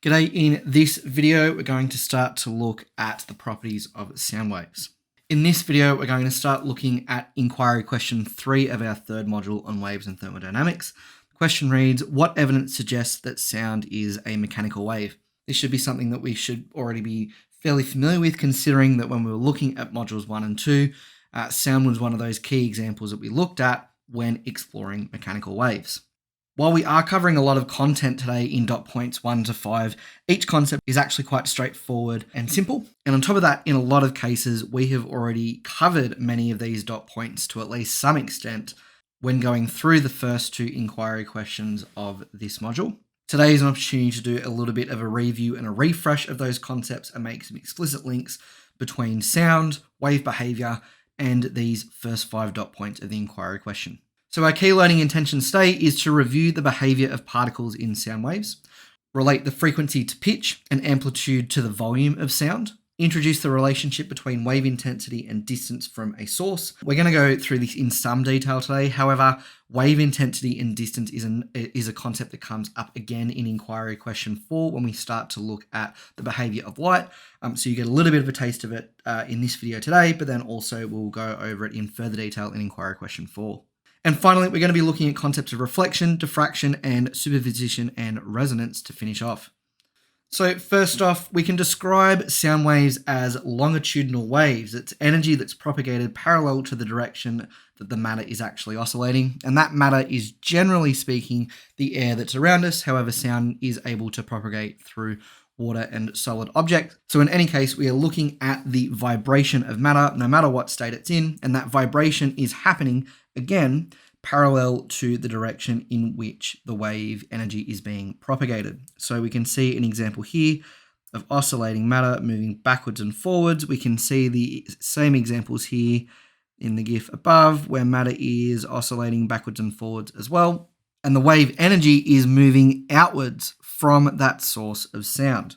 G'day, in this video we're going to start to look at the properties of sound waves. In this video we're going to start looking at inquiry question 3 of our third module on waves and thermodynamics. The question reads, what evidence suggests that sound is a mechanical wave? This should be something that we should already be fairly familiar with, considering that when we were looking at modules 1 and 2, sound was one of those key examples that we looked at when exploring mechanical waves. While we are covering a lot of content today in dot points 1 to 5, each concept is actually quite straightforward and simple. And on top of that, in a lot of cases, we have already covered many of these dot points to at least some extent when going through the first 2 inquiry questions of this module. Today is an opportunity to do a little bit of a review and a refresh of those concepts and make some explicit links between sound, wave behavior, and these first 5 dot points of the inquiry question. So our key learning intentions today is to review the behavior of particles in sound waves, relate the frequency to pitch and amplitude to the volume of sound, introduce the relationship between wave intensity and distance from a source. We're going to go through this in some detail today. However, wave intensity and distance is a concept that comes up again in inquiry question 4 when we start to look at the behavior of light. So you get a little bit of a taste of it in this video today, but then also we'll go over it in further detail in inquiry question 4. And finally, we're going to be looking at concepts of reflection, diffraction, and superposition and resonance to finish off. So first off, we can describe sound waves as longitudinal waves. It's energy that's propagated parallel to the direction that the matter is actually oscillating. And that matter is, generally speaking, the air that's around us. However, sound is able to propagate through water and solid objects. So in any case, we are looking at the vibration of matter, no matter what state it's in, and that vibration is happening, again, parallel to the direction in which the wave energy is being propagated. So we can see an example here of oscillating matter moving backwards and forwards. We can see the same examples here in the GIF above, where matter is oscillating backwards and forwards as well. And the wave energy is moving outwards from that source of sound.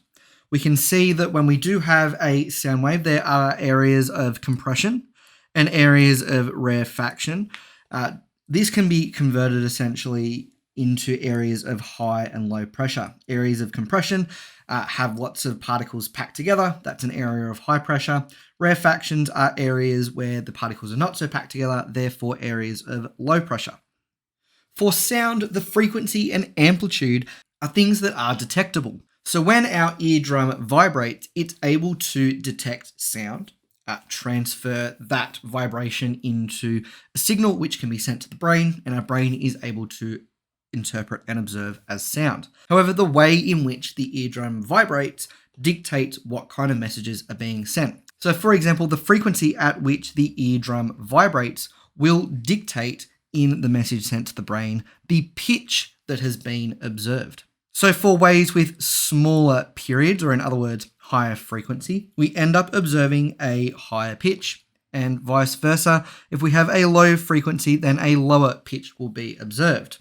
We can see that when we do have a sound wave, there are areas of compression and areas of rarefaction. This can be converted essentially into areas of high and low pressure. Areas of compression have lots of particles packed together. That's an area of high pressure. Rarefactions are areas where the particles are not so packed together, therefore areas of low pressure. For sound, the frequency and amplitude are things that are detectable. So when our eardrum vibrates, it's able to detect sound, transfer that vibration into a signal which can be sent to the brain, and our brain is able to interpret and observe as sound. However, the way in which the eardrum vibrates dictates what kind of messages are being sent. So for example, the frequency at which the eardrum vibrates will dictate in the message sent to the brain the pitch that has been observed. So for waves with smaller periods, or in other words, higher frequency, we end up observing a higher pitch, and vice versa. If we have a low frequency, then a lower pitch will be observed.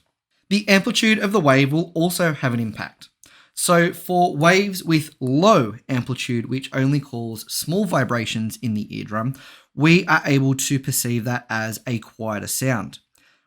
The amplitude of the wave will also have an impact. So for waves with low amplitude, which only cause small vibrations in the eardrum, we are able to perceive that as a quieter sound.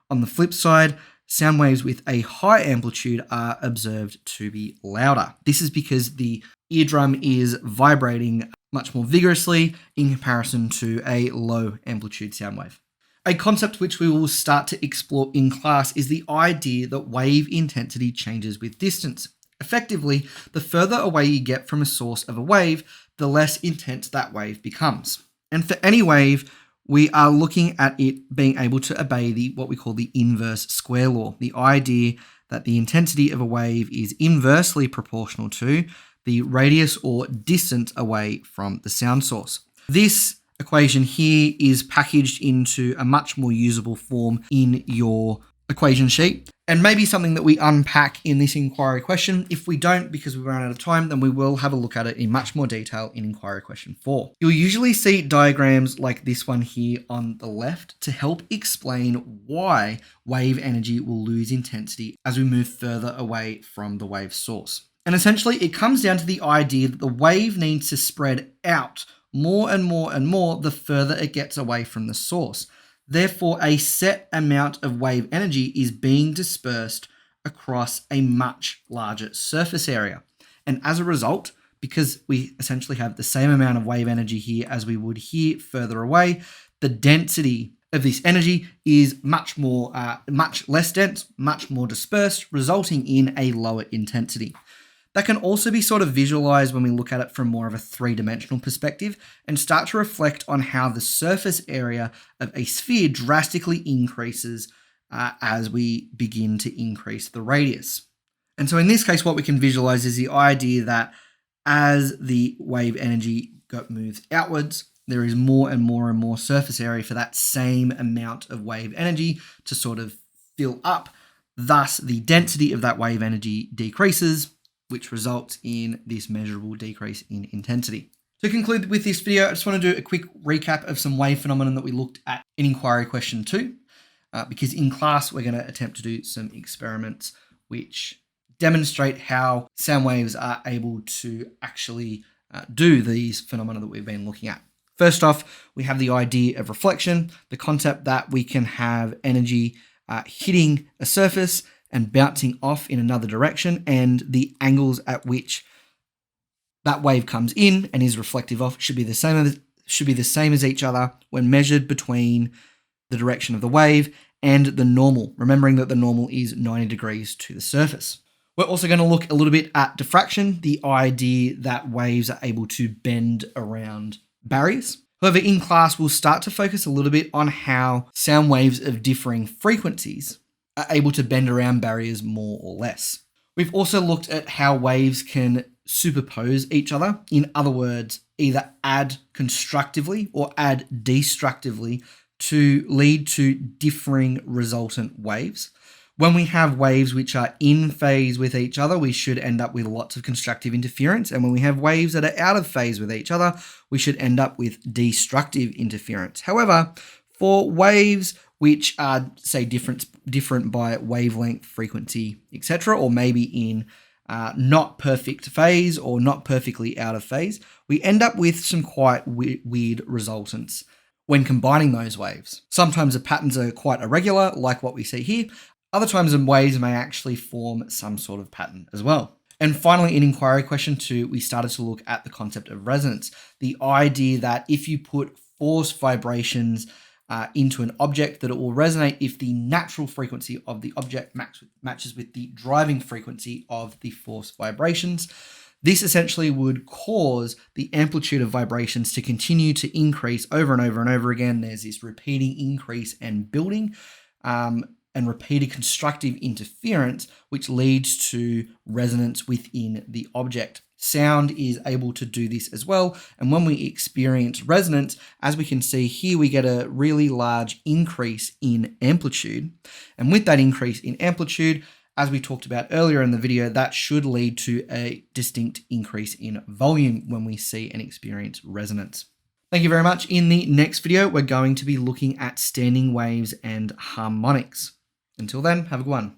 On the flip side, sound waves with a high amplitude are observed to be louder. This is because the eardrum is vibrating much more vigorously in comparison to a low amplitude sound wave. A concept which we will start to explore in class is the idea that wave intensity changes with distance. Effectively, the further away you get from a source of a wave, the less intense that wave becomes. And for any wave, we are looking at it being able to obey what we call the inverse square law, the idea that the intensity of a wave is inversely proportional to the radius or distance away from the sound source. This equation here is packaged into a much more usable form in your equation sheet, and maybe something that we unpack in this inquiry question. If we don't, because we run out of time, then we will have a look at it in much more detail in inquiry question 4. You'll usually see diagrams like this one here on the left to help explain why wave energy will lose intensity as we move further away from the wave source. And essentially, it comes down to the idea that the wave needs to spread out more and more and more the further it gets away from the source. Therefore, a set amount of wave energy is being dispersed across a much larger surface area. And as a result, because we essentially have the same amount of wave energy here as we would here further away, the density of this energy is much less dense, much more dispersed, resulting in a lower intensity. That can also be sort of visualized when we look at it from more of a three-dimensional perspective and start to reflect on how the surface area of a sphere drastically increases as we begin to increase the radius. And so in this case, what we can visualize is the idea that as the wave energy moves outwards, there is more and more and more surface area for that same amount of wave energy to sort of fill up. Thus, the density of that wave energy decreases, which results in this measurable decrease in intensity. To conclude with this video, I just want to do a quick recap of some wave phenomenon that we looked at in inquiry question 2, because in class we're going to attempt to do some experiments which demonstrate how sound waves are able to actually do these phenomena that we've been looking at. First off, we have the idea of reflection, the concept that we can have energy hitting a surface and bouncing off in another direction, and the angles at which that wave comes in and is reflective off should be the same as each other when measured between the direction of the wave and the normal, remembering that the normal is 90 degrees to the surface. We're also going to look a little bit at diffraction, the idea that waves are able to bend around barriers. However, in class, we'll start to focus a little bit on how sound waves of differing frequencies are able to bend around barriers more or less. We've also looked at how waves can superpose each other. In other words, either add constructively or add destructively to lead to differing resultant waves. When we have waves which are in phase with each other, we should end up with lots of constructive interference. And when we have waves that are out of phase with each other, we should end up with destructive interference. However, for waves which are, say, different by wavelength, frequency, etc., or maybe in not perfect phase or not perfectly out of phase, we end up with some quite weird resultants when combining those waves. Sometimes the patterns are quite irregular, like what we see here. Other times the waves may actually form some sort of pattern as well. And finally, in inquiry question 2, we started to look at the concept of resonance, the idea that if you put force vibrations into an object, that it will resonate if the natural frequency of the object matches with the driving frequency of the force vibrations. This essentially would cause the amplitude of vibrations to continue to increase over and over and over again. There's this repeating increase and building and repeated constructive interference, which leads to resonance within the object. Sound is able to do this as well. And when we experience resonance, as we can see here, we get a really large increase in amplitude. And with that increase in amplitude, as we talked about earlier in the video, that should lead to a distinct increase in volume when we see and experience resonance. Thank you very much. In the next video, we're going to be looking at standing waves and harmonics. Until then, have a good one.